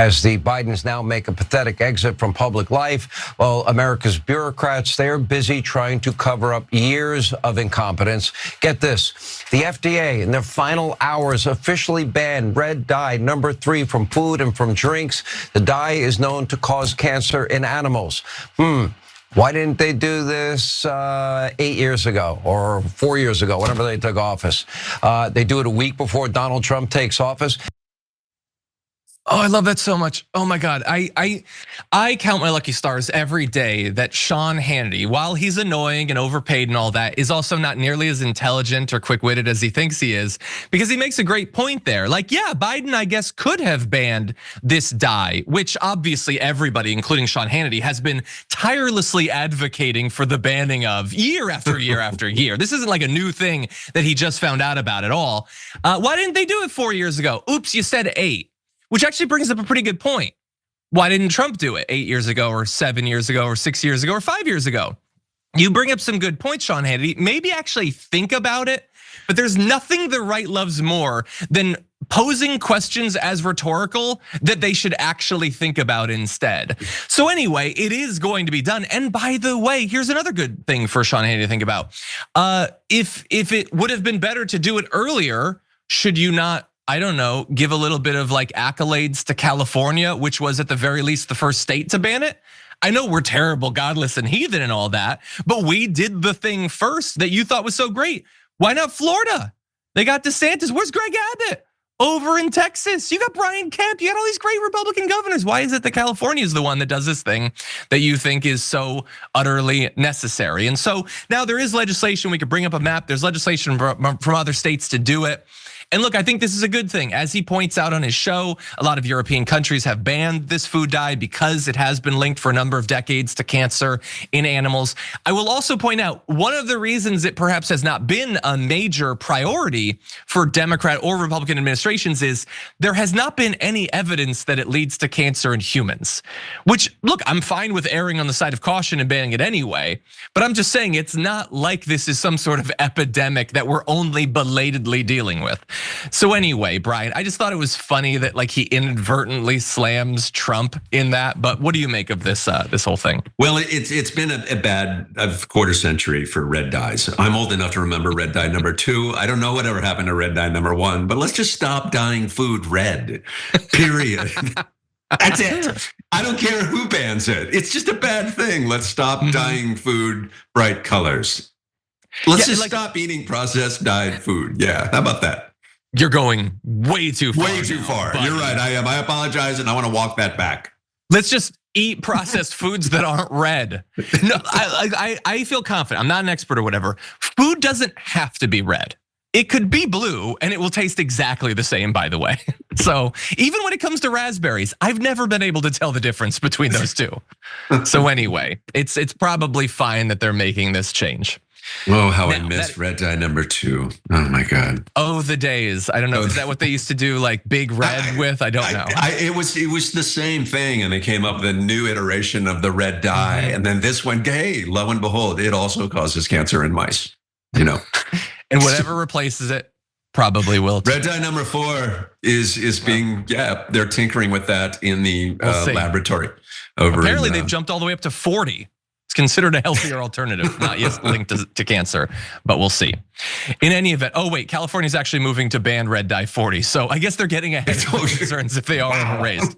As the Bidens now make a pathetic exit from public life, well, America's bureaucrats, they're busy trying to cover up years of incompetence. Get this, the FDA in their final hours officially banned red dye number 3 from food and from drinks. The dye is known to cause cancer in animals. Why didn't they do this 8 years ago or 4 years ago, whenever they took office? They do it a week before Donald Trump takes office. Oh, I love that so much. Oh my God, I count my lucky stars every day that Sean Hannity, while he's annoying and overpaid and all that, is also not nearly as intelligent or quick-witted as he thinks he is, because he makes a great point there. Like, yeah, Biden, I guess, could have banned this dye, which obviously everybody, including Sean Hannity, has been tirelessly advocating for the banning of year after year after year. This isn't like a new thing that he just found out about at all. Why didn't they do it 4 years ago? Oops, you said 8. Which actually brings up a pretty good point. Why didn't Trump do it 8 years ago or 7 years ago or 6 years ago or 5 years ago? You bring up some good points, Sean Hannity. Maybe actually think about it, but there's nothing the right loves more than posing questions as rhetorical that they should actually think about instead. So anyway, it is going to be done. And by the way, here's another good thing for Sean Hannity to think about. If it would have been better to do it earlier, should you not, I don't know, give a little bit of like accolades to California, which was at the very least the first state to ban it? I know we're terrible, godless, and heathen and all that, but we did the thing first that you thought was so great. Why not Florida? They got DeSantis. Where's Greg Abbott? Over in Texas. You got Brian Kemp. You got all these great Republican governors. Why is it that California is the one that does this thing that you think is so utterly necessary? And so now there is legislation. We could bring up a map. There's legislation from other states to do it. And look, I think this is a good thing. As he points out on his show, a lot of European countries have banned this food dye because it has been linked for a number of decades to cancer in animals. I will also point out one of the reasons it perhaps has not been a major priority for Democrat or Republican administrations is there has not been any evidence that it leads to cancer in humans. Which, look, I'm fine with erring on the side of caution and banning it anyway, but I'm just saying it's not like this is some sort of epidemic that we're only belatedly dealing with. So anyway, Brian, I just thought it was funny that like he inadvertently slams Trump in that. But what do you make of this this whole thing? Well, it's been a bad quarter century for red dyes. I'm old enough to remember red dye number 2. I don't know whatever happened to red dye number 1, but let's just stop dyeing food red. Period. That's it. I don't care who bans it. It's just a bad thing. Let's stop dyeing food bright colors. Let's just stop eating processed dyed food. Yeah, how about that? You're going way too far. Way too far. You're right. I am. I apologize, and I want to walk that back. Let's just eat processed foods that aren't red. No, I feel confident. I'm not an expert or whatever. Food doesn't have to be red. It could be blue, and it will taste exactly the same, by the way. So even when it comes to raspberries, I've never been able to tell the difference between those two. So anyway, it's probably fine that they're making this change. Oh, how I missed red dye number 2. Oh my God. Oh, the days. I don't know. Is that what they used to do, like big red with? I don't know. It was the same thing, and they came up with a new iteration of the red dye, and then this one, hey, lo and behold, it also causes cancer in mice. You know, and whatever replaces it probably will too. Red dye number 4 is being they're tinkering with that in the laboratory. Apparently, they've jumped all the way up to 40. It's considered a healthier alternative, not yet linked to cancer, but we'll see. In any event, oh wait, California's actually moving to ban red dye 40. So I guess they're getting ahead of concerns if they are raised.